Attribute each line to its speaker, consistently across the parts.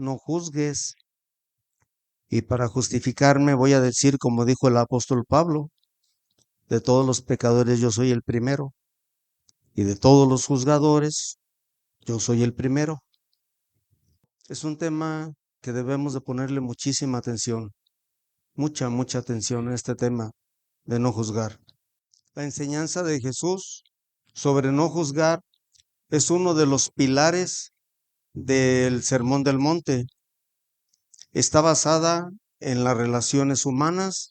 Speaker 1: no juzgues. Y para justificarme voy a decir, como dijo el apóstol Pablo, de todos los pecadores yo soy el primero, y de todos los juzgadores yo soy el primero. Es un tema que debemos de ponerle muchísima atención, mucha atención a este tema de no juzgar. La enseñanza de Jesús sobre no juzgar es uno de los pilares del Sermón del Monte. Está basada en las relaciones humanas,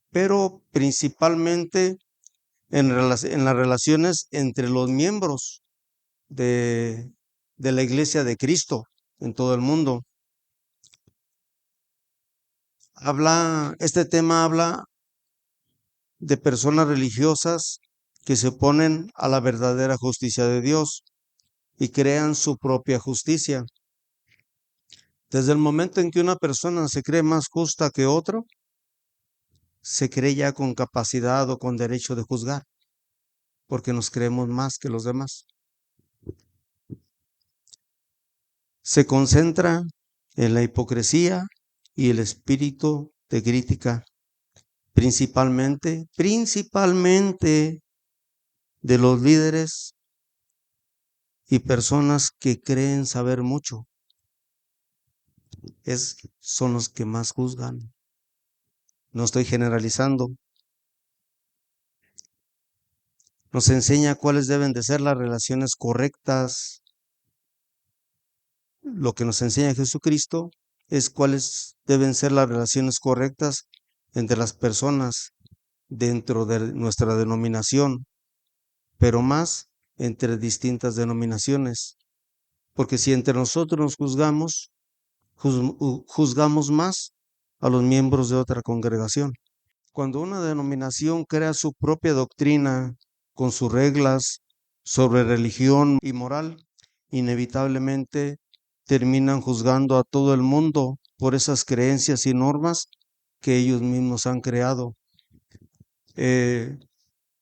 Speaker 1: pero principalmente en las relaciones entre los miembros de la Iglesia de Cristo en todo el mundo. Este tema habla de personas religiosas que se oponen a la verdadera justicia de Dios y crean su propia justicia. Desde el momento en que una persona se cree más justa que otro, se cree ya con capacidad o con derecho de juzgar, porque nos creemos más que los demás. Se concentra en la hipocresía y el espíritu de crítica, principalmente de los líderes y personas que creen saber mucho. Son los que más juzgan. No estoy generalizando. Nos enseña cuáles deben de ser las relaciones correctas. Lo que nos enseña Jesucristo es cuáles deben ser las relaciones correctas entre las personas dentro de nuestra denominación, pero más entre distintas denominaciones. Porque si entre nosotros nos juzgamos más a los miembros de otra congregación. Cuando una denominación crea su propia doctrina con sus reglas sobre religión y moral, inevitablemente terminan juzgando a todo el mundo por esas creencias y normas que ellos mismos han creado.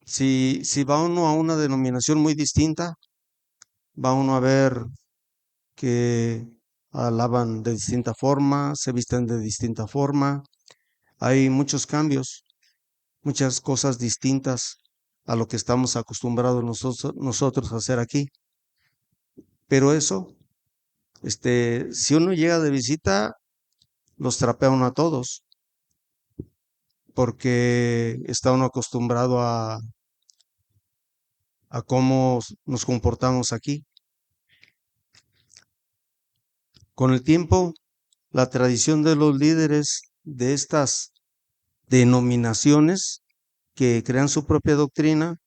Speaker 1: Si va uno a una denominación muy distinta, va uno a ver que alaban de distinta forma, se visten de distinta forma. Hay muchos cambios, muchas cosas distintas a lo que estamos acostumbrados nosotros a hacer aquí. Pero eso, si uno llega de visita, los trapea uno a todos, porque está uno acostumbrado a cómo nos comportamos aquí. Con el tiempo, la tradición de los líderes de estas denominaciones que crean su propia doctrina,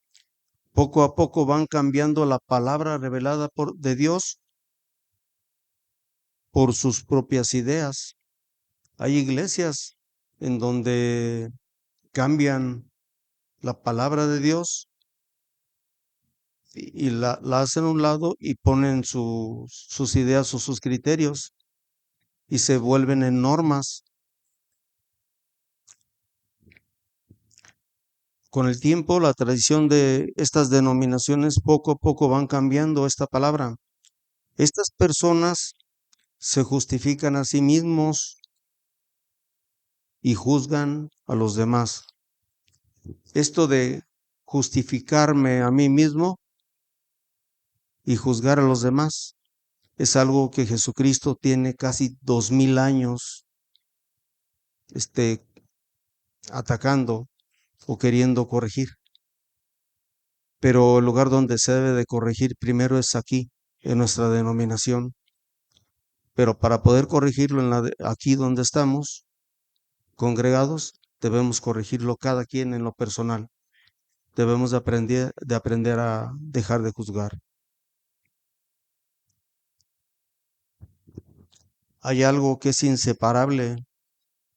Speaker 1: poco a poco van cambiando la palabra revelada de Dios por sus propias ideas. Hay iglesias en donde cambian la palabra de Dios y la hacen a un lado y ponen sus ideas o sus criterios y se vuelven en normas. Con el tiempo, la tradición de estas denominaciones poco a poco van cambiando esta palabra. Estas personas se justifican a sí mismos y juzgan a los demás. Esto de justificarme a mí mismo y juzgar a los demás es algo que Jesucristo tiene casi 2000 años atacando o queriendo corregir. Pero el lugar donde se debe de corregir primero es aquí, en nuestra denominación. Pero para poder corregirlo aquí donde estamos congregados, debemos corregirlo cada quien en lo personal. Debemos de aprender a dejar de juzgar. Hay algo que es inseparable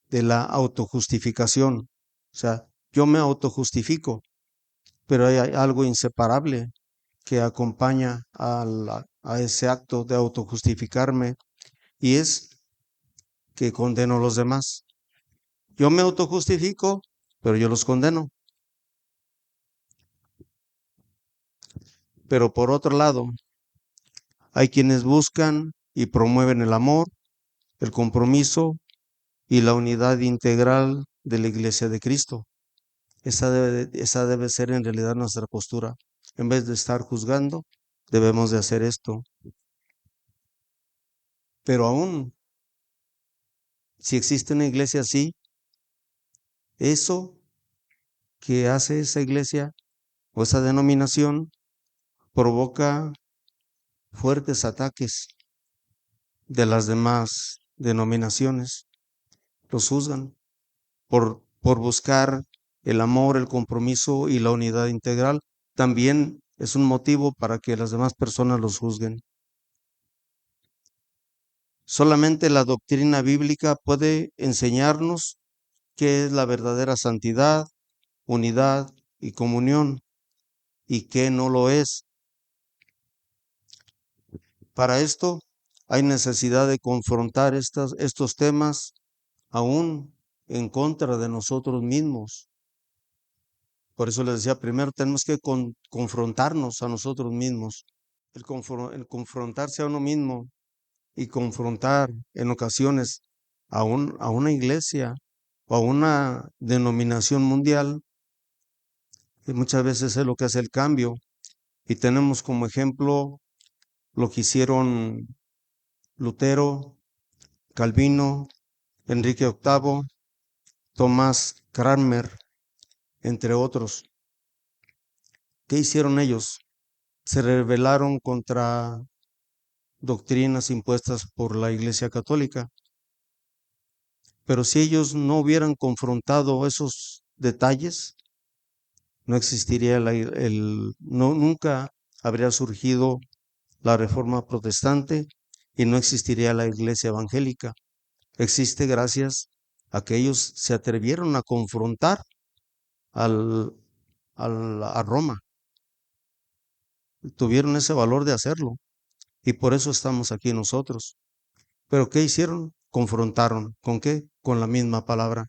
Speaker 1: de la autojustificación. O sea, yo me autojustifico, pero hay algo inseparable que acompaña a ese acto de autojustificarme y es que condeno a los demás. Yo me autojustifico, pero yo los condeno. Pero por otro lado, hay quienes buscan y promueven el amor, el compromiso y la unidad integral de la Iglesia de Cristo. Esa debe ser en realidad nuestra postura. En vez de estar juzgando, debemos de hacer esto. Pero aún, si existe una iglesia así, eso que hace esa iglesia o esa denominación provoca fuertes ataques de las demás denominaciones. Los juzgan por buscar el amor, el compromiso y la unidad integral. También es un motivo para que las demás personas los juzguen. Solamente la doctrina bíblica puede enseñarnos qué es la verdadera santidad, unidad y comunión y qué no lo es. Para esto hay necesidad de confrontar estos temas aún en contra de nosotros mismos. Por eso les decía, primero tenemos que confrontarnos a nosotros mismos. El confrontarse a uno mismo y confrontar en ocasiones a una iglesia o a una denominación mundial, y muchas veces es lo que hace el cambio. Y tenemos como ejemplo lo que hicieron Lutero, Calvino, Enrique VIII, Tomás Cranmer, entre otros. ¿Qué hicieron ellos? Se rebelaron contra doctrinas impuestas por la Iglesia Católica. Pero si ellos no hubieran confrontado esos detalles, no existiría nunca habría surgido la Reforma Protestante y no existiría la Iglesia Evangélica. Existe gracias a que ellos se atrevieron a confrontar al, a Roma. Tuvieron ese valor de hacerlo y por eso estamos aquí nosotros. ¿Pero qué hicieron? Confrontaron. ¿Con qué? Con la misma palabra,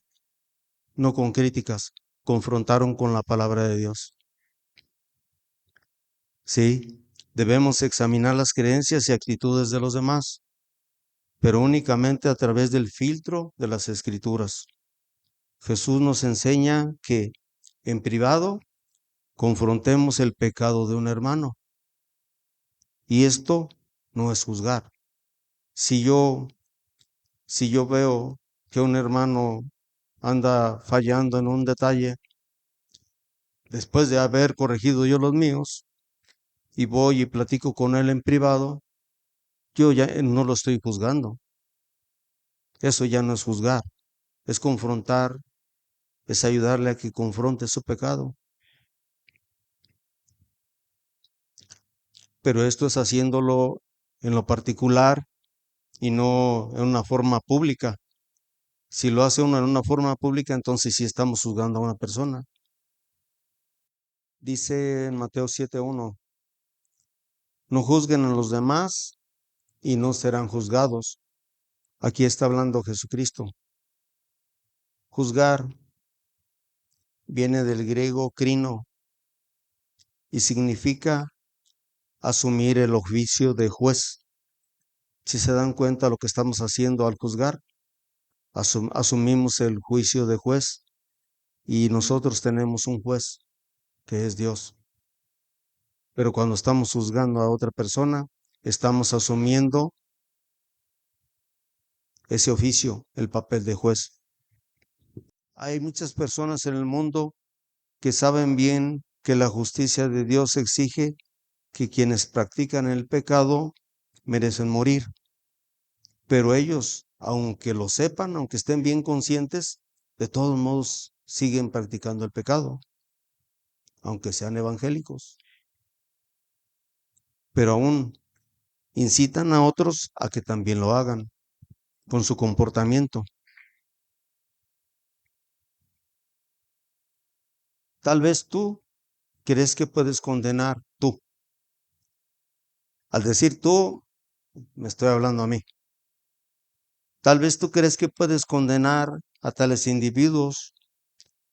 Speaker 1: no con críticas. Confrontaron con la palabra de Dios. Sí, debemos examinar las creencias y actitudes de los demás, pero únicamente a través del filtro de las Escrituras. Jesús nos enseña que en privado confrontemos el pecado de un hermano. Y esto no es juzgar. Si yo veo que un hermano anda fallando en un detalle, después de haber corregido yo los míos, y voy y platico con él en privado, yo ya no lo estoy juzgando. Eso ya no es juzgar, es confrontar, es ayudarle a que confronte su pecado. Pero esto es haciéndolo en lo particular y no en una forma pública. Si lo hace uno en una forma pública, entonces sí estamos juzgando a una persona. Dice en Mateo 7:1, no juzguen a los demás y no serán juzgados. Aquí está hablando Jesucristo. Juzgar viene del griego crino y significa asumir el oficio de juez. Si se dan cuenta lo que estamos haciendo al juzgar, asumimos el juicio de juez y nosotros tenemos un juez que es Dios. Pero cuando estamos juzgando a otra persona, estamos asumiendo ese oficio, el papel de juez. Hay muchas personas en el mundo que saben bien que la justicia de Dios exige que quienes practican el pecado merecen morir. Pero ellos, aunque lo sepan, aunque estén bien conscientes, de todos modos siguen practicando el pecado, aunque sean evangélicos. Pero aún incitan a otros a que también lo hagan con su comportamiento. Tal vez tú crees que puedes condenar tú. Al decir tú, me estoy hablando a mí. Tal vez tú crees que puedes condenar a tales individuos,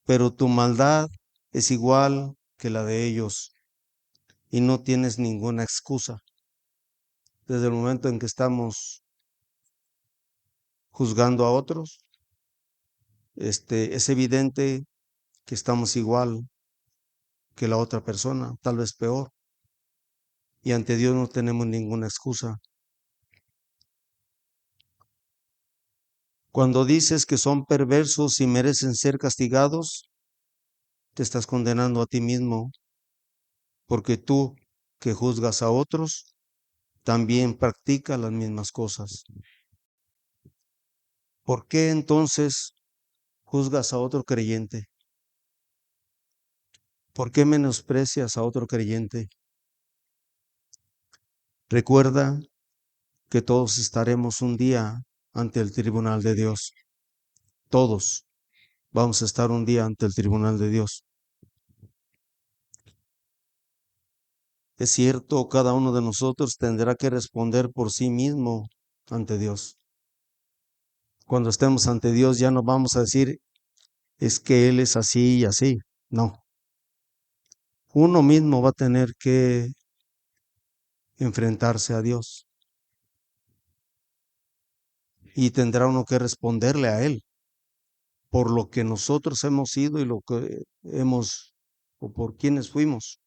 Speaker 1: pero tu maldad es igual que la de ellos y no tienes ninguna excusa. desde el momento en que estamos juzgando a otros, es evidente que estamos igual que la otra persona, tal vez peor, y ante Dios no tenemos ninguna excusa. Cuando dices que son perversos y merecen ser castigados, te estás condenando a ti mismo, porque tú que juzgas a otros, también practicas las mismas cosas. ¿Por qué entonces juzgas a otro creyente? ¿Por qué menosprecias a otro creyente? Recuerda que todos estaremos un día ante el tribunal de Dios. Todos vamos a estar un día ante el tribunal de Dios. Es cierto, cada uno de nosotros tendrá que responder por sí mismo ante Dios. Cuando estemos ante Dios ya no vamos a decir, es que Él es así y así. No. Uno mismo va a tener que enfrentarse a Dios y tendrá uno que responderle a Él por lo que nosotros hemos sido y lo que o por quienes fuimos,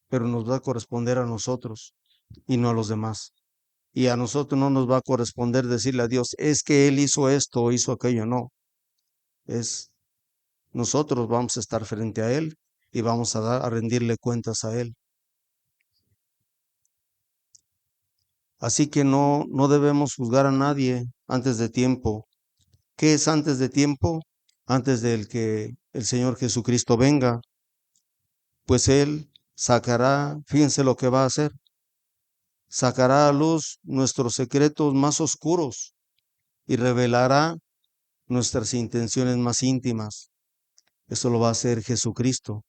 Speaker 1: pero nos va a corresponder a nosotros y no a los demás. Y a nosotros no nos va a corresponder decirle a Dios, es que Él hizo esto o hizo aquello, no. Nosotros vamos a estar frente a Él y vamos a rendirle cuentas a Él. Así que no debemos juzgar a nadie antes de tiempo. ¿Qué es antes de tiempo? Antes del que el Señor Jesucristo venga, pues Él sacará, fíjense lo que va a hacer, sacará a luz nuestros secretos más oscuros y revelará nuestras intenciones más íntimas. Eso lo va a hacer Jesucristo.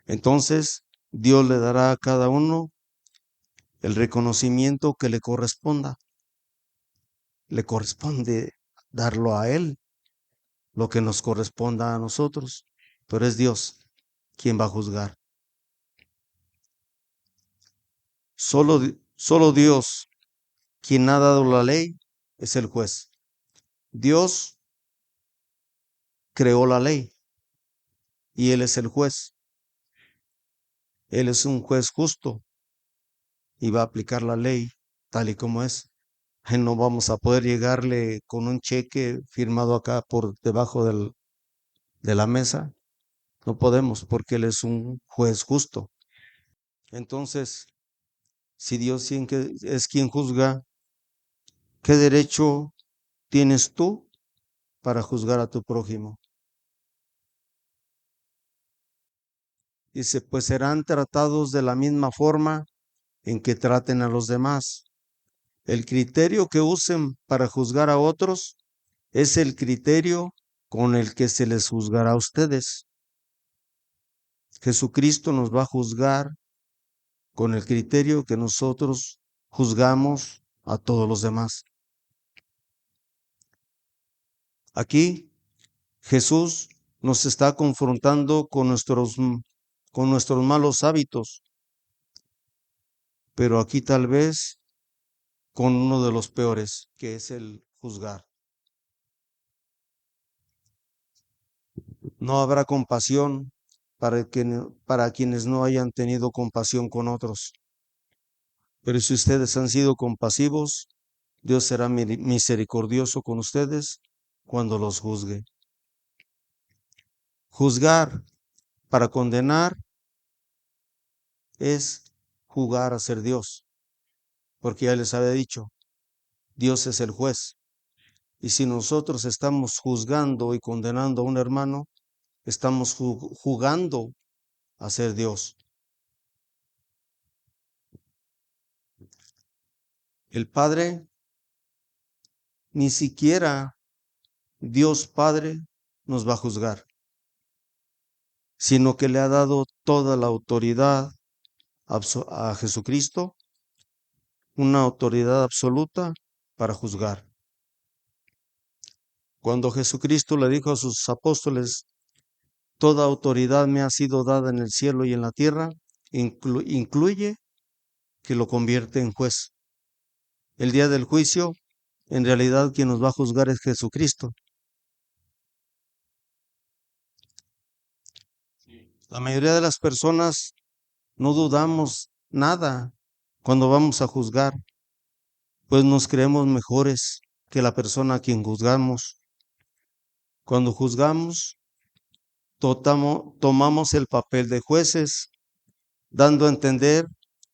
Speaker 1: Entonces, Dios le dará a cada uno el reconocimiento que le corresponda. Le corresponde darlo a Él, lo que nos corresponda a nosotros, pero es Dios quien va a juzgar. Solo Dios, quien ha dado la ley, es el juez. Dios creó la ley y Él es el juez. Él es un juez justo y va a aplicar la ley tal y como es. No vamos a poder llegarle con un cheque firmado acá por debajo de la mesa. No podemos porque Él es un juez justo. Entonces, si Dios es quien juzga, ¿qué derecho tienes tú para juzgar a tu prójimo? Dice, pues serán tratados de la misma forma en que traten a los demás. El criterio que usen para juzgar a otros es el criterio con el que se les juzgará a ustedes. Jesucristo nos va a juzgar con el criterio que nosotros juzgamos a todos los demás. Aquí Jesús nos está confrontando con nuestros malos hábitos, pero aquí tal vez con uno de los peores, que es el juzgar. No habrá compasión para quienes no hayan tenido compasión con otros. Pero si ustedes han sido compasivos, Dios será misericordioso con ustedes cuando los juzgue. Juzgar para condenar es jugar a ser Dios, porque ya les había dicho, Dios es el juez. Y si nosotros estamos juzgando y condenando a un hermano, estamos jugando a ser Dios. El Padre, ni siquiera Dios Padre nos va a juzgar, sino que le ha dado toda la autoridad a Jesucristo, una autoridad absoluta para juzgar. Cuando Jesucristo le dijo a sus apóstoles, toda autoridad me ha sido dada en el cielo y en la tierra, incluye que lo convierte en juez. El día del juicio, en realidad quien nos va a juzgar es Jesucristo. La mayoría de las personas no dudamos nada cuando vamos a juzgar, pues nos creemos mejores que la persona a quien juzgamos. Cuando juzgamos, tomamos el papel de jueces, dando a entender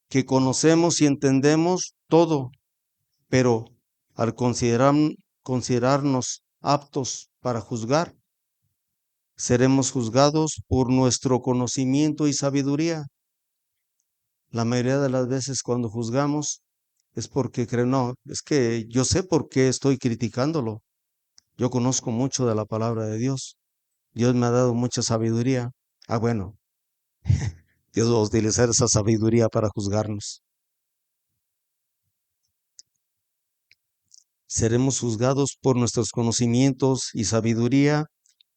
Speaker 1: que conocemos y entendemos todo, pero al considerarnos aptos para juzgar, seremos juzgados por nuestro conocimiento y sabiduría. La mayoría de las veces cuando juzgamos es porque creo, no, es que yo sé por qué estoy criticándolo. Yo conozco mucho de la palabra de Dios. Dios me ha dado mucha sabiduría. Ah, bueno, Dios va a utilizar esa sabiduría para juzgarnos. Seremos juzgados por nuestros conocimientos y sabiduría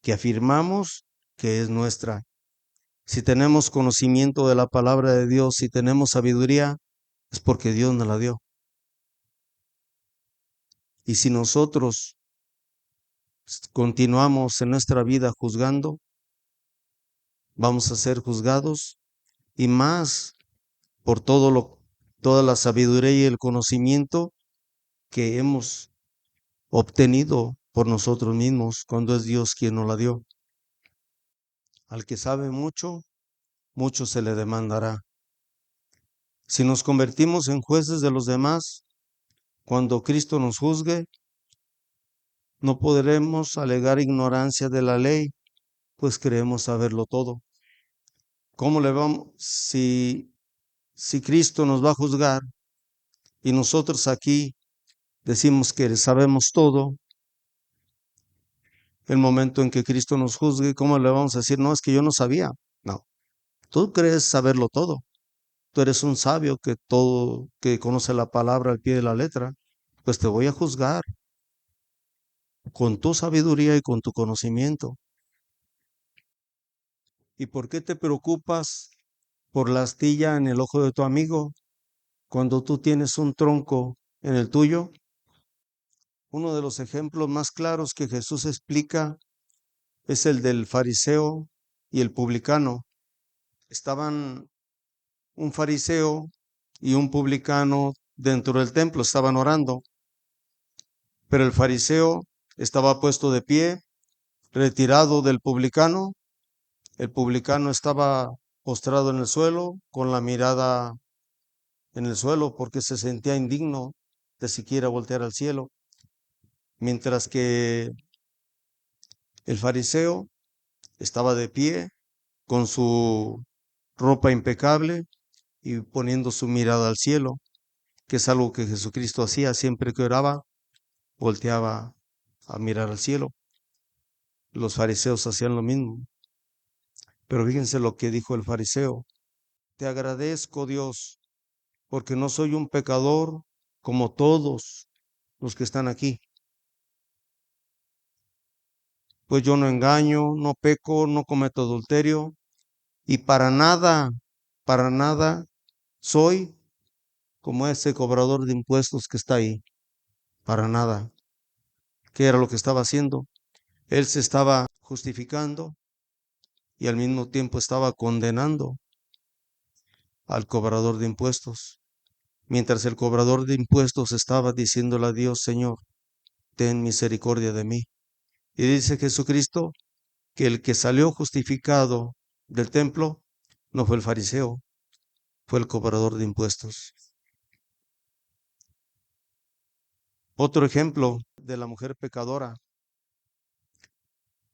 Speaker 1: que afirmamos que es nuestra. Si tenemos conocimiento de la palabra de Dios, si tenemos sabiduría, es porque Dios nos la dio. Y si nosotros continuamos en nuestra vida juzgando, vamos a ser juzgados y más por toda la sabiduría y el conocimiento que hemos obtenido por nosotros mismos cuando es Dios quien nos la dio. Al que sabe mucho, mucho se le demandará. Si nos convertimos en jueces de los demás, cuando Cristo nos juzgue, no podremos alegar ignorancia de la ley, pues creemos saberlo todo. ¿Cómo le vamos? Si Cristo nos va a juzgar y nosotros aquí decimos que sabemos todo, el momento en que Cristo nos juzgue, ¿cómo le vamos a decir? No, es que yo no sabía. No, tú crees saberlo todo. Tú eres un sabio que conoce la palabra al pie de la letra. Pues te voy a juzgar con tu sabiduría y con tu conocimiento. ¿Y por qué te preocupas por la astilla en el ojo de tu amigo cuando tú tienes un tronco en el tuyo? Uno de los ejemplos más claros que Jesús explica es el del fariseo y el publicano. Estaban un fariseo y un publicano dentro del templo, estaban orando, pero el fariseo estaba puesto de pie, retirado del publicano. El publicano estaba postrado en el suelo, con la mirada en el suelo, porque se sentía indigno de siquiera voltear al cielo, mientras que el fariseo estaba de pie, con su ropa impecable y poniendo su mirada al cielo, que es algo que Jesucristo hacía siempre que oraba, volteaba a mirar al cielo. Los fariseos hacían lo mismo. Pero fíjense lo que dijo el fariseo: te agradezco, Dios, porque no soy un pecador como todos los que están aquí. Pues yo no engaño, no peco, no cometo adulterio y para nada soy como ese cobrador de impuestos que está ahí. Para nada. ¿Qué era lo que estaba haciendo? Él se estaba justificando y al mismo tiempo estaba condenando al cobrador de impuestos. Mientras el cobrador de impuestos estaba diciéndole a Dios: Señor, ten misericordia de mí. Y dice Jesucristo que el que salió justificado del templo no fue el fariseo, fue el cobrador de impuestos. Otro ejemplo de la mujer pecadora.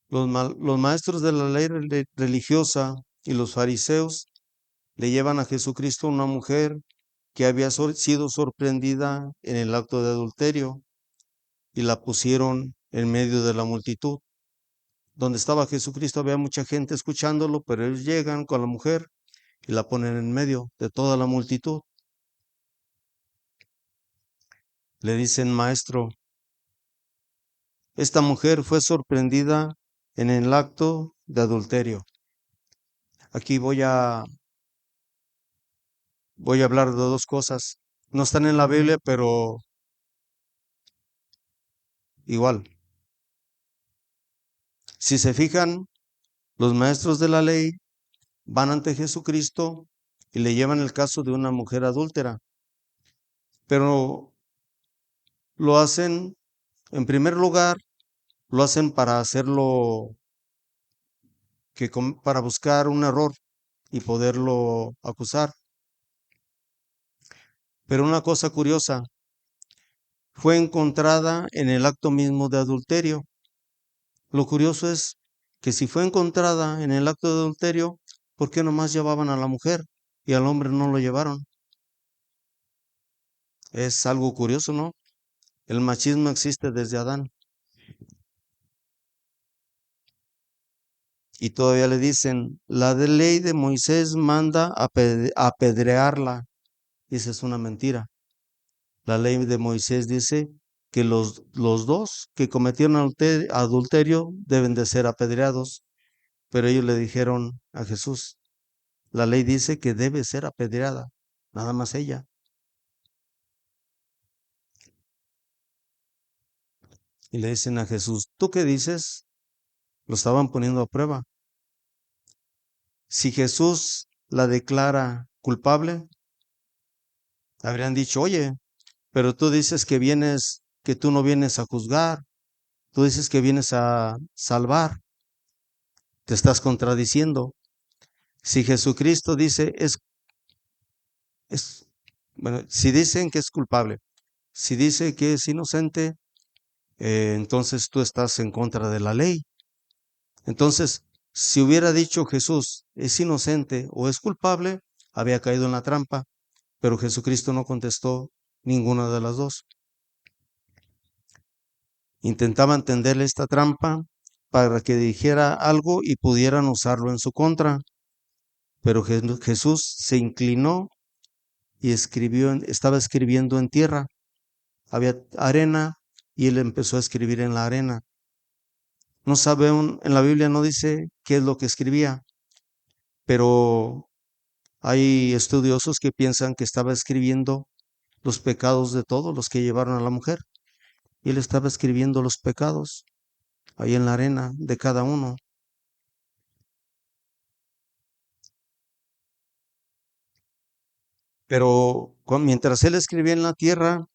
Speaker 1: Los maestros de la ley religiosa y los fariseos le llevan a Jesucristo una mujer que había sido sorprendida en el acto de adulterio y la pusieron en medio de la multitud. Donde estaba Jesucristo había mucha gente escuchándolo, pero ellos llegan con la mujer y la ponen en medio de toda la multitud. Le dicen: maestro, esta mujer fue sorprendida en el acto de adulterio. Aquí voy a voy a hablar de dos cosas. No están en la Biblia, pero igual. Si se fijan, los maestros de la ley van ante Jesucristo y le llevan el caso de una mujer adúltera, pero lo hacen, en primer lugar, lo hacen para hacerlo, para buscar un error y poderlo acusar. Pero una cosa curiosa, fue encontrada en el acto mismo de adulterio. Lo curioso es que si fue encontrada en el acto de adulterio, ¿por qué nomás llevaban a la mujer y al hombre no lo llevaron? Es algo curioso, ¿no? El machismo existe desde Adán. Y todavía le dicen, la de ley de Moisés manda apedrearla. Y esa es una mentira. La ley de Moisés dice que los dos que cometieron adulterio deben de ser apedreados. Pero ellos le dijeron a Jesús, la ley dice que debe ser apedreada, nada más ella. Y le dicen a Jesús, ¿tú qué dices? Lo estaban poniendo a prueba. Si Jesús la declara culpable, habrían dicho, oye, pero tú dices que que tú no vienes a juzgar, tú dices que vienes a salvar, te estás contradiciendo. Si Jesucristo dice es, bueno, si dicen que es culpable, si dice que es inocente, entonces tú estás en contra de la ley. Entonces, si hubiera dicho Jesús es inocente o es culpable, había caído en la trampa, pero Jesucristo no contestó ninguna de las dos. Intentaban tenderle esta trampa para que dijera algo y pudieran usarlo en su contra, pero Jesús se inclinó y estaba escribiendo en tierra. Había arena y él empezó a escribir en la arena. No sabe, en la Biblia no dice qué es lo que escribía, pero hay estudiosos que piensan que estaba escribiendo los pecados de todos los que llevaron a la mujer. Y él estaba escribiendo los pecados ahí en la arena de cada uno. Pero mientras él escribía en la tierra,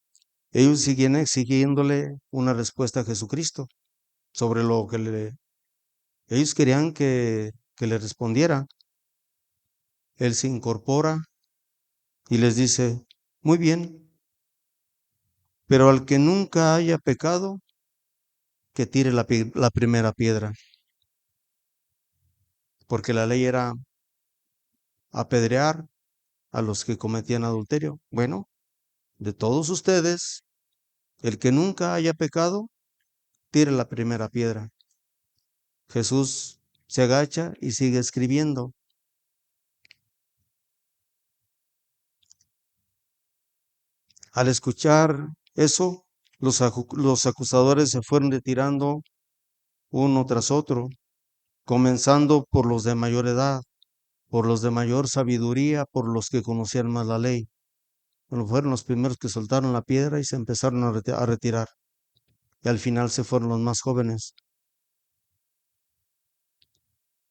Speaker 1: ellos siguen exigiéndole una respuesta a Jesucristo sobre lo que ellos querían que le respondiera. Él se incorpora y les dice, muy bien, pero al que nunca haya pecado, que tire la primera piedra, porque la ley era apedrear a los que cometían adulterio. Bueno, de todos ustedes, el que nunca haya pecado, tire la primera piedra. Jesús se agacha y sigue escribiendo. Al escuchar eso, los acusadores se fueron retirando uno tras otro, comenzando por los de mayor edad, por los de mayor sabiduría, por los que conocían más la ley. Bueno, fueron los primeros que soltaron la piedra y se empezaron a retirar. Y al final se fueron los más jóvenes.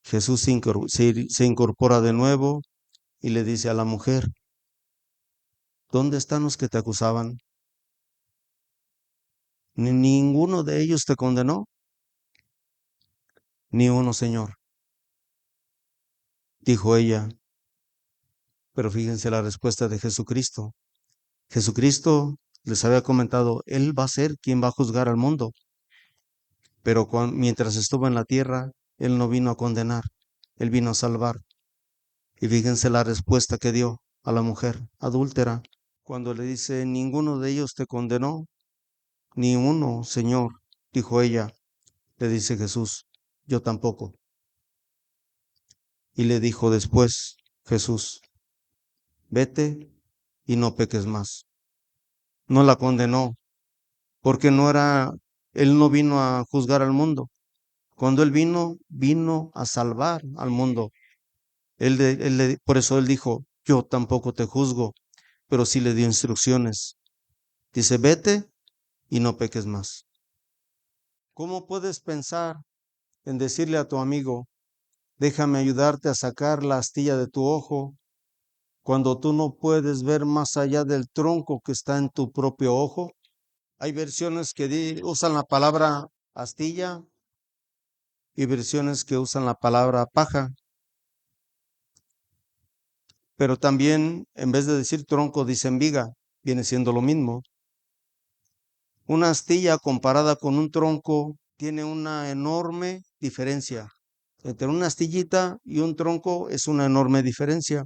Speaker 1: Jesús se incorpora de nuevo y le dice a la mujer, ¿dónde están los que te acusaban? ¿Ninguno de ellos te condenó? Ni uno, Señor, dijo ella. Pero fíjense la respuesta de Jesucristo. Jesucristo les había comentado, Él va a ser quien va a juzgar al mundo. Pero mientras estuvo en la tierra, Él no vino a condenar, Él vino a salvar. Y fíjense la respuesta que dio a la mujer adúltera. Cuando le dice, ninguno de ellos te condenó, ni uno, Señor, dijo ella. Le dice Jesús, yo tampoco. Y le dijo después Jesús, vete y no peques más. No la condenó, porque él no vino a juzgar al mundo. Cuando él vino a salvar al mundo. Por eso él dijo, yo tampoco te juzgo, pero sí le dio instrucciones. Dice, vete y no peques más. ¿Cómo puedes pensar en decirle a tu amigo, déjame ayudarte a sacar la astilla de tu ojo, cuando tú no puedes ver más allá del tronco que está en tu propio ojo? Hay versiones que usan la palabra astilla y versiones que usan la palabra paja, pero también en vez de decir tronco dicen viga, viene siendo lo mismo. Una astilla comparada con un tronco tiene una enorme diferencia. Entre una astillita y un tronco es una enorme diferencia.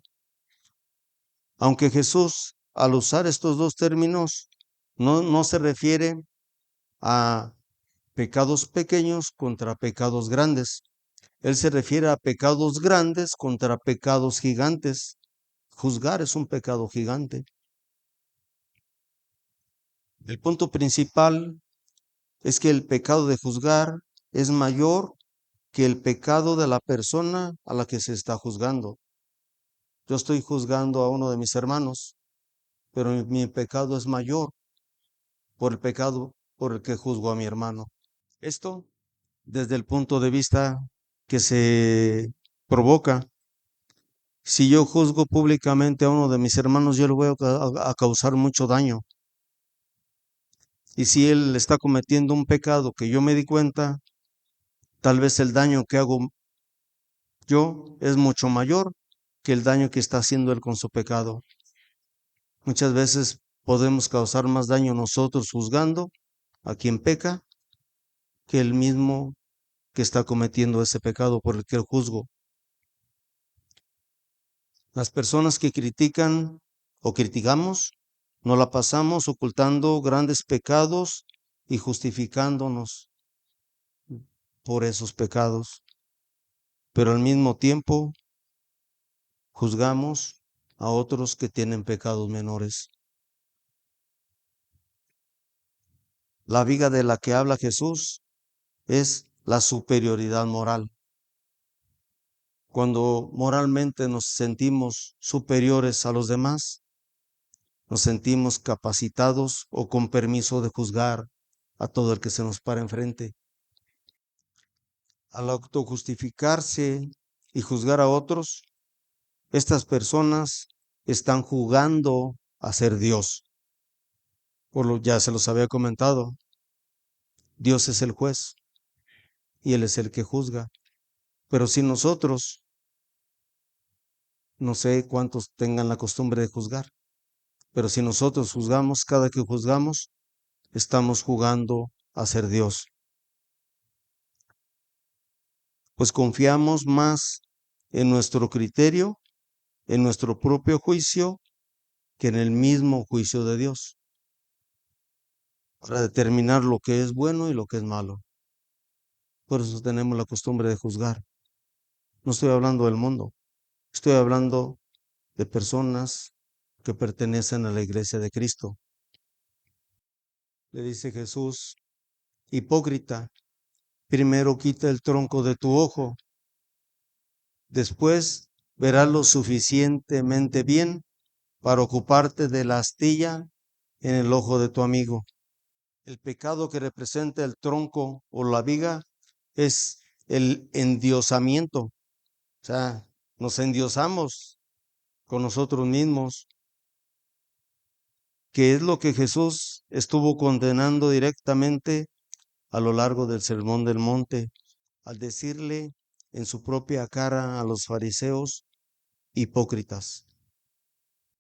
Speaker 1: Aunque Jesús, al usar estos dos términos, no se refiere a pecados pequeños contra pecados grandes. Él se refiere a pecados grandes contra pecados gigantes. Juzgar es un pecado gigante. El punto principal es que el pecado de juzgar es mayor que el pecado de la persona a la que se está juzgando. Yo estoy juzgando a uno de mis hermanos, pero mi pecado es mayor por el pecado por el que juzgo a mi hermano. Esto desde el punto de vista que se provoca. Si yo juzgo públicamente a uno de mis hermanos, yo le voy a causar mucho daño. Y si él está cometiendo un pecado que yo me di cuenta, tal vez el daño que hago yo es mucho mayor que el daño que está haciendo él con su pecado. Muchas veces podemos causar más daño nosotros juzgando a quien peca que el mismo que está cometiendo ese pecado por el que juzgo. Las personas que critican o criticamos, nos la pasamos ocultando grandes pecados y justificándonos por esos pecados, pero al mismo tiempo juzgamos a otros que tienen pecados menores. La viga de la que habla Jesús es la superioridad moral. Cuando moralmente nos sentimos superiores a los demás, nos sentimos capacitados o con permiso de juzgar a todo el que se nos para enfrente. Al autojustificarse y juzgar a otros, estas personas están jugando a ser Dios. Ya se los había comentado, Dios es el juez y Él es el que juzga. Pero si nosotros, no sé cuántos tengan la costumbre de juzgar, pero si nosotros juzgamos, cada que juzgamos, estamos jugando a ser Dios. Pues confiamos más en nuestro criterio, en nuestro propio juicio, que en el mismo juicio de Dios, para determinar lo que es bueno y lo que es malo. Por eso tenemos la costumbre de juzgar. No estoy hablando del mundo, estoy hablando de personas que pertenecen a la iglesia de Cristo. Le dice Jesús, hipócrita, primero quita el tronco de tu ojo, después verás lo suficientemente bien para ocuparte de la astilla en el ojo de tu amigo. El pecado que representa el tronco o la viga es el endiosamiento. O sea, nos endiosamos con nosotros mismos, que es lo que Jesús estuvo condenando directamente a lo largo del Sermón del Monte, al decirle en su propia cara a los fariseos, hipócritas.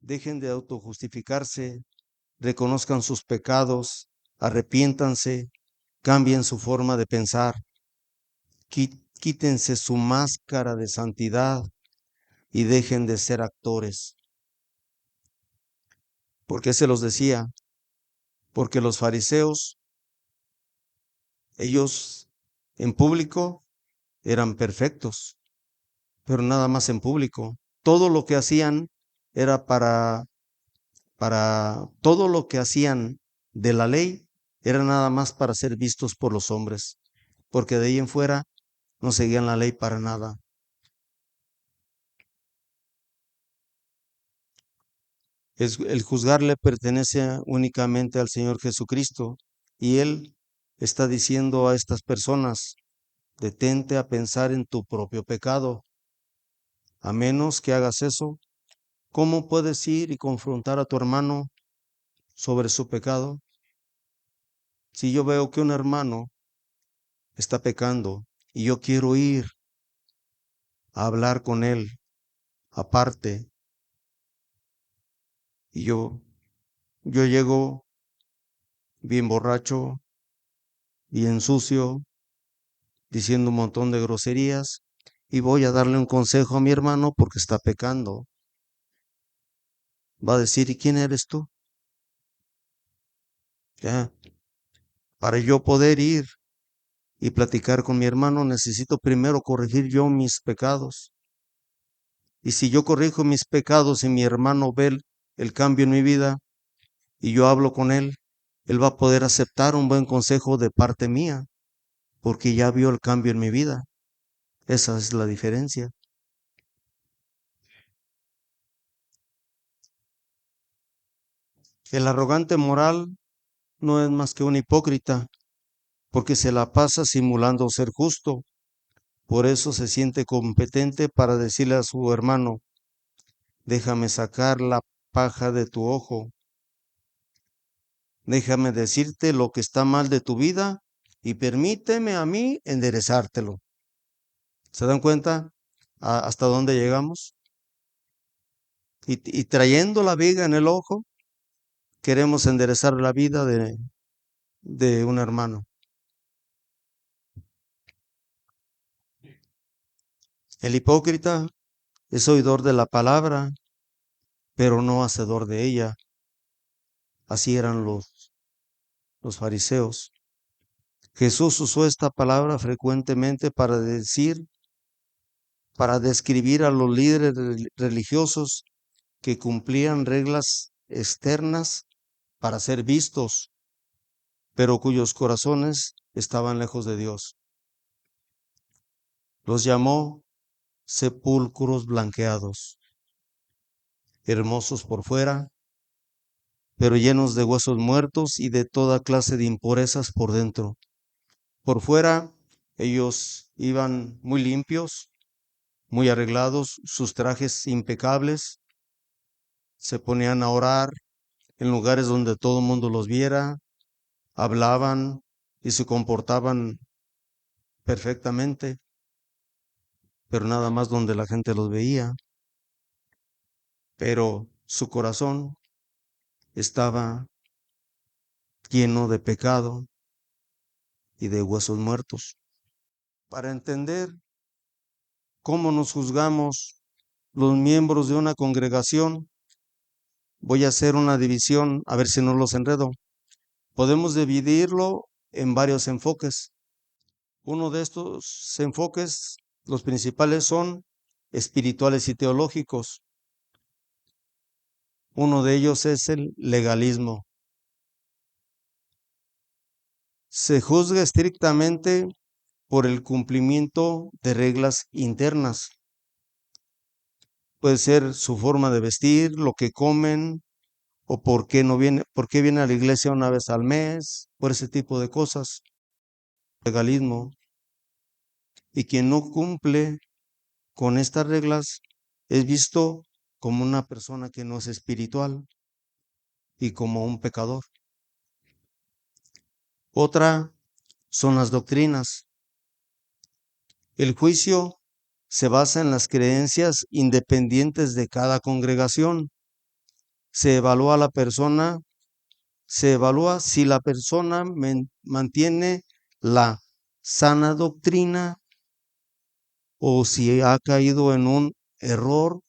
Speaker 1: Dejen de autojustificarse, reconozcan sus pecados, arrepiéntanse, cambien su forma de pensar, quítense su máscara de santidad y dejen de ser actores. ¿Por qué se los decía? Porque los fariseos, ellos en público eran perfectos, pero nada más en público. Todo lo que hacían era para todo lo que hacían de la ley era nada más para ser vistos por los hombres, porque de ahí en fuera no seguían la ley para nada. El juzgar le pertenece únicamente al Señor Jesucristo. Y Él está diciendo a estas personas, detente a pensar en tu propio pecado. A menos que hagas eso, ¿cómo puedes ir y confrontar a tu hermano sobre su pecado? Si yo veo que un hermano está pecando y yo quiero ir a hablar con él aparte, y yo llego bien borracho, bien sucio, diciendo un montón de groserías, y voy a darle un consejo a mi hermano porque está pecando. Va a decir, ¿y quién eres tú? Ya, para yo poder ir y platicar con mi hermano, necesito primero corregir yo mis pecados. Y si yo corrijo mis pecados y mi hermano ve el cambio en mi vida y yo hablo con él va a poder aceptar un buen consejo de parte mía, porque ya vio el cambio en mi vida. Esa es la diferencia. El arrogante moral no es más que un hipócrita, porque se la pasa simulando ser justo. Por eso se siente competente para decirle a su hermano, déjame sacar la paja de tu ojo, déjame decirte lo que está mal de tu vida y permíteme a mí enderezártelo. ¿Se dan cuenta hasta dónde llegamos? Y trayendo la viga en el ojo, queremos enderezar la vida de un hermano. El hipócrita es oidor de la palabra, pero no hacedor de ella. Así eran los fariseos. Jesús usó esta palabra frecuentemente para describir a los líderes religiosos que cumplían reglas externas para ser vistos, pero cuyos corazones estaban lejos de Dios. Los llamó sepulcros blanqueados, hermosos por fuera, pero llenos de huesos muertos y de toda clase de impurezas por dentro. Por fuera, ellos iban muy limpios, muy arreglados, sus trajes impecables, se ponían a orar en lugares donde todo el mundo los viera, hablaban y se comportaban perfectamente, pero nada más donde la gente los veía. Pero su corazón estaba lleno de pecado y de huesos muertos. Para entender cómo nos juzgamos los miembros de una congregación, voy a hacer una división, a ver si no los enredo. Podemos dividirlo en varios enfoques. Uno de estos enfoques, los principales son espirituales y teológicos. Uno de ellos es el legalismo. Se juzga estrictamente por el cumplimiento de reglas internas. Puede ser su forma de vestir, lo que comen, o por qué viene a la iglesia una vez al mes, por ese tipo de cosas. Legalismo. Y quien no cumple con estas reglas es visto como una persona que no es espiritual y como un pecador. Otra son las doctrinas. El juicio se basa en las creencias independientes de cada congregación. Se evalúa a la persona, se evalúa si la persona mantiene la sana doctrina o si ha caído en un error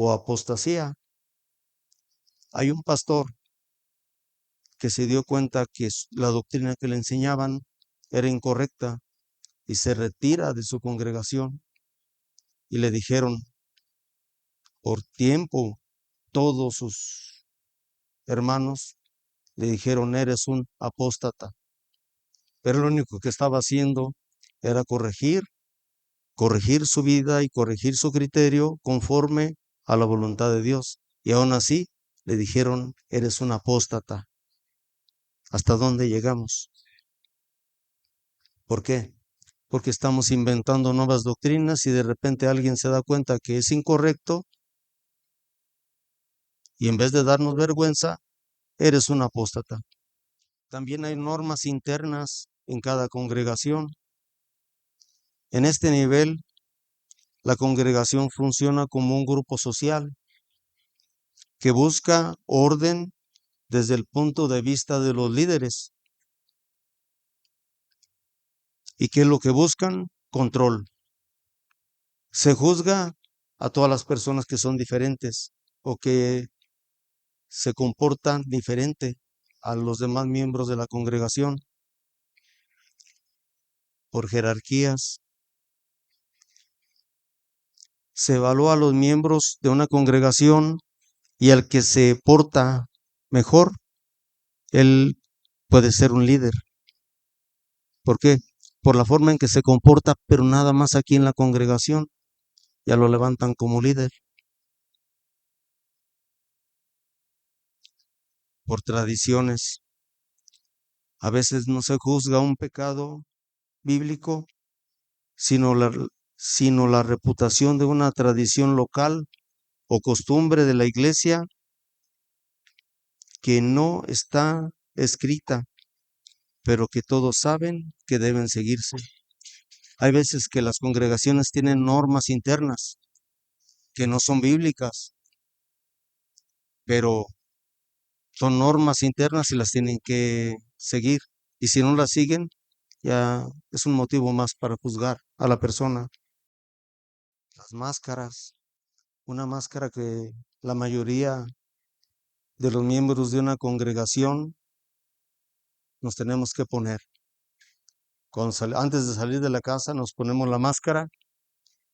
Speaker 1: o apostasía. Hay un pastor que se dio cuenta que la doctrina que le enseñaban era incorrecta y se retira de su congregación y le dijeron por tiempo todos sus hermanos le dijeron eres un apóstata, pero lo único que estaba haciendo era corregir su vida y corregir su criterio conforme a la voluntad de Dios, y aún así le dijeron, eres un apóstata. ¿Hasta dónde llegamos? ¿Por qué? Porque estamos inventando nuevas doctrinas y de repente alguien se da cuenta que es incorrecto y en vez de darnos vergüenza, eres un apóstata. También hay normas internas en cada congregación. En este nivel, la congregación funciona como un grupo social que busca orden desde el punto de vista de los líderes. ¿Y qué es lo que buscan? Control. Se juzga a todas las personas que son diferentes o que se comportan diferente a los demás miembros de la congregación por jerarquías. Se evalúa a los miembros de una congregación y al que se porta mejor, él puede ser un líder. ¿Por qué? Por la forma en que se comporta, pero nada más aquí en la congregación, ya lo levantan como líder. Por tradiciones. A veces no se juzga un pecado bíblico, sino la reputación de una tradición local o costumbre de la iglesia que no está escrita, pero que todos saben que deben seguirse. Hay veces que las congregaciones tienen normas internas que no son bíblicas, pero son normas internas y las tienen que seguir. Y si no las siguen, ya es un motivo más para juzgar a la persona. Las máscaras, una máscara que la mayoría de los miembros de una congregación nos tenemos que poner. Antes de salir de la casa nos ponemos la máscara,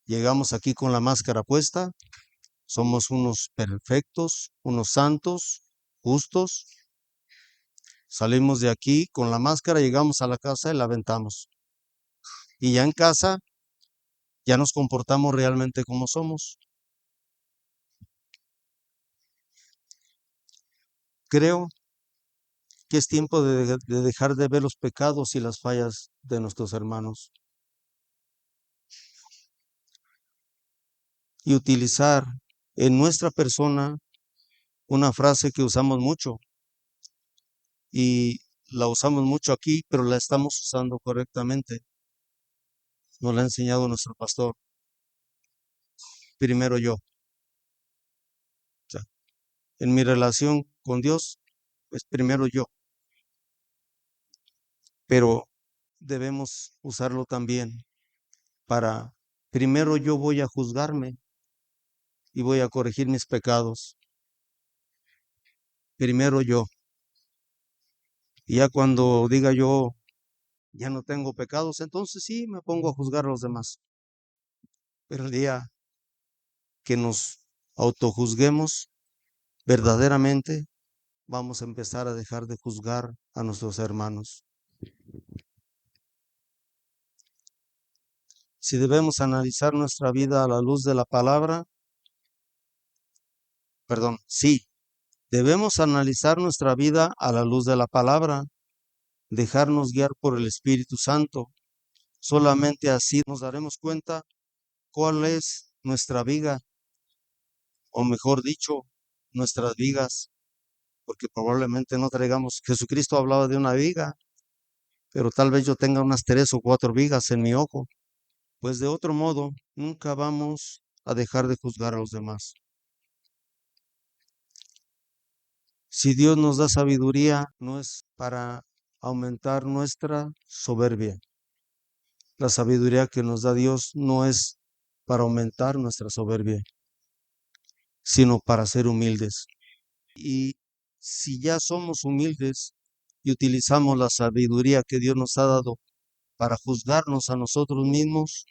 Speaker 1: llegamos aquí con la máscara puesta, somos unos perfectos, unos santos, justos. Salimos de aquí con la máscara, llegamos a la casa y la aventamos. Y ya en casa ya nos comportamos realmente como somos. Creo que es tiempo de dejar de ver los pecados y las fallas de nuestros hermanos y utilizar en nuestra persona una frase que usamos mucho y la usamos mucho aquí, pero la estamos usando correctamente. Nos la ha enseñado nuestro pastor. Primero yo. O sea, en mi relación con Dios, pues primero yo. Pero debemos usarlo también para, primero yo voy a juzgarme y voy a corregir mis pecados. Primero yo. Y ya cuando diga yo, ya no tengo pecados, entonces sí me pongo a juzgar a los demás. Pero el día que nos autojuzguemos verdaderamente, vamos a empezar a dejar de juzgar a nuestros hermanos. Si debemos analizar nuestra vida a la luz de la palabra, sí, debemos analizar nuestra vida a la luz de la palabra, dejarnos guiar por el Espíritu Santo. Solamente así nos daremos cuenta cuál es nuestra viga, o mejor dicho, nuestras vigas, porque probablemente no traigamos, Jesucristo hablaba de una viga, pero tal vez yo tenga unas 3 o 4 vigas en mi ojo. Pues de otro modo, nunca vamos a dejar de juzgar a los demás. Si Dios nos da sabiduría, no es para aumentar nuestra soberbia. La sabiduría que nos da Dios no es para aumentar nuestra soberbia, sino para ser humildes. Y si ya somos humildes y utilizamos la sabiduría que Dios nos ha dado para juzgarnos a nosotros mismos,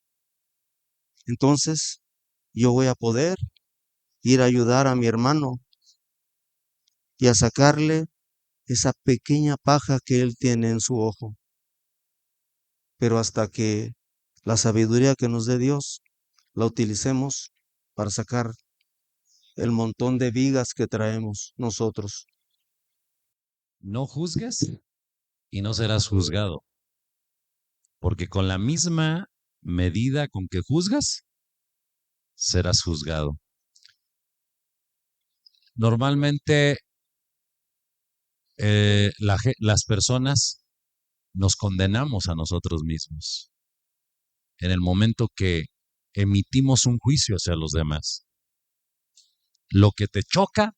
Speaker 1: entonces yo voy a poder ir a ayudar a mi hermano y a sacarle esa pequeña paja que él tiene en su ojo. Pero hasta que la sabiduría que nos dé Dios la utilicemos para sacar el montón de vigas que traemos nosotros.
Speaker 2: No juzgues y no serás juzgado, porque con la misma medida con que juzgas, serás juzgado. Normalmente las personas nos condenamos a nosotros mismos en el momento que emitimos un juicio hacia los demás. Lo que te choca,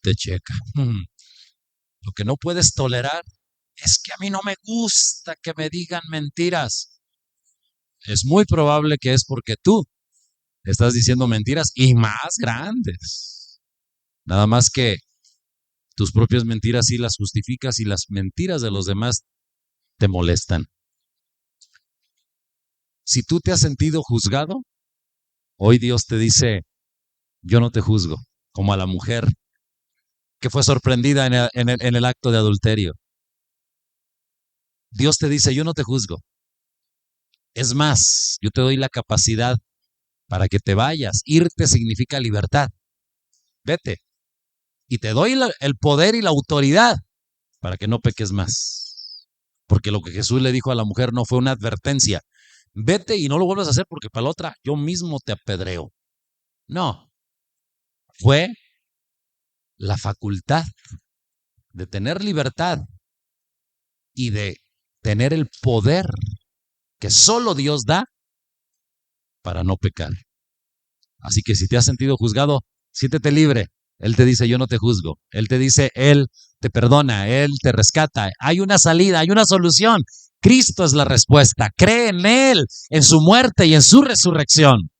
Speaker 2: te checa. Lo que no puedes tolerar es que a mí no me gusta que me digan mentiras. Es muy probable que es porque tú estás diciendo mentiras y más grandes. Nada más que tus propias mentiras sí las justificas y las mentiras de los demás te molestan. Si tú te has sentido juzgado, hoy Dios te dice, yo no te juzgo, como a la mujer que fue sorprendida en el acto de adulterio. Dios te dice, yo no te juzgo. Es más, yo te doy la capacidad para que te vayas. Irte significa libertad. Vete. Y te doy el poder y la autoridad para que no peques más. Porque lo que Jesús le dijo a la mujer no fue una advertencia. Vete y no lo vuelvas a hacer porque para la otra yo mismo te apedreo. No. Fue la facultad de tener libertad y de tener el poder que solo Dios da para no pecar. Así que si te has sentido juzgado, siéntete libre. Él te dice, yo no te juzgo. Él te dice, Él te perdona, Él te rescata. Hay una salida, hay una solución. Cristo es la respuesta. Cree en Él, en su muerte y en su resurrección.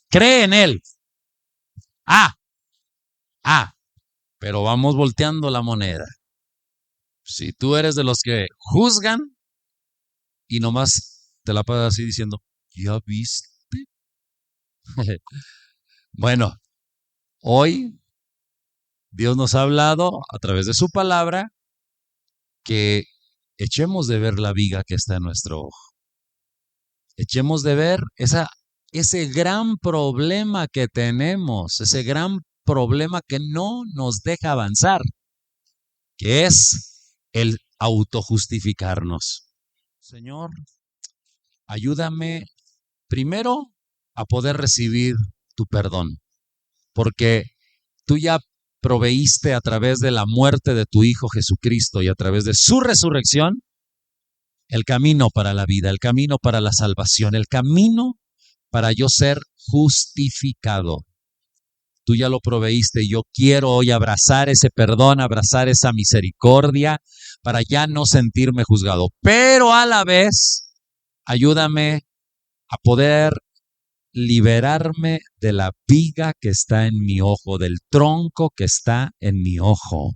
Speaker 2: Cree en Él. Pero vamos volteando la moneda. Si tú eres de los que juzgan y nomás te la pasas así diciendo, ¿ya viste? Bueno, hoy Dios nos ha hablado a través de su palabra que echemos de ver la viga que está en nuestro ojo. Echemos de ver ese gran problema que tenemos, ese gran problema que no nos deja avanzar, que es el autojustificarnos. Señor, ayúdame primero a poder recibir tu perdón, porque tú ya proveíste a través de la muerte de tu Hijo Jesucristo y a través de su resurrección el camino para la vida, el camino para la salvación, el camino para yo ser justificado. Tú ya lo proveíste y yo quiero hoy abrazar ese perdón, abrazar esa misericordia para ya no sentirme juzgado. Pero a la vez, ayúdame a poder liberarme de la viga que está en mi ojo, del tronco que está en mi ojo,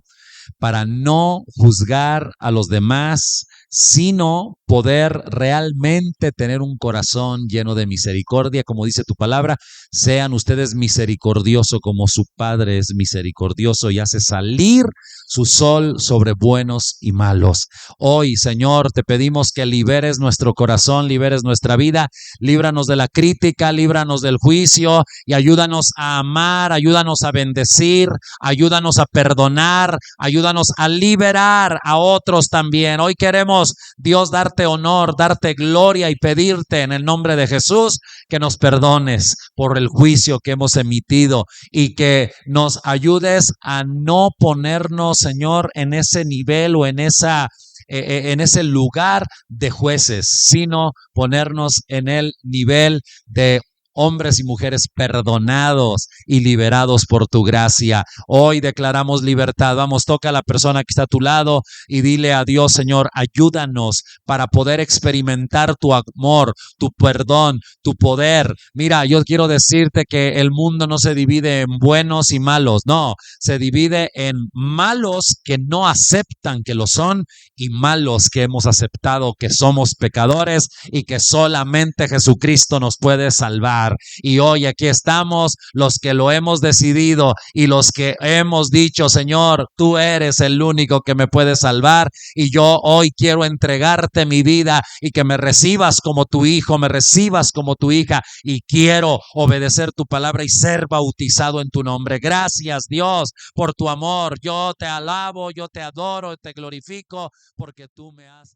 Speaker 2: para no juzgar a los demás, sino poder realmente tener un corazón lleno de misericordia, como dice tu palabra, sean ustedes misericordiosos como su Padre es misericordioso y hace salir su sol sobre buenos y malos. Hoy, Señor, te pedimos que liberes nuestro corazón, liberes nuestra vida, líbranos de la crítica, líbranos del juicio y ayúdanos a amar, ayúdanos a bendecir, ayúdanos a perdonar, ayúdanos a liberar a otros también. Hoy queremos, Dios, darte honor, darte gloria y pedirte en el nombre de Jesús que nos perdones por el juicio que hemos emitido y que nos ayudes a no ponernos, Señor, en ese nivel o en ese lugar de jueces, sino ponernos en el nivel de hombres y mujeres perdonados y liberados por tu gracia. Hoy declaramos libertad. Vamos, toca a la persona que está a tu lado y dile a Dios, Señor, ayúdanos para poder experimentar tu amor, tu perdón, tu poder. Mira, yo quiero decirte que el mundo no se divide en buenos y malos, no, se divide en malos que no aceptan que lo son y malos que hemos aceptado que somos pecadores y que solamente Jesucristo nos puede salvar. salvar. Y hoy aquí estamos los que lo hemos decidido y los que hemos dicho, Señor, tú eres el único que me puede salvar, y yo hoy quiero entregarte mi vida y que me recibas como tu hijo, me recibas como tu hija, y quiero obedecer tu palabra y ser bautizado en tu nombre. Gracias, Dios, por tu amor. Yo te alabo, yo te adoro, te glorifico, porque tú me has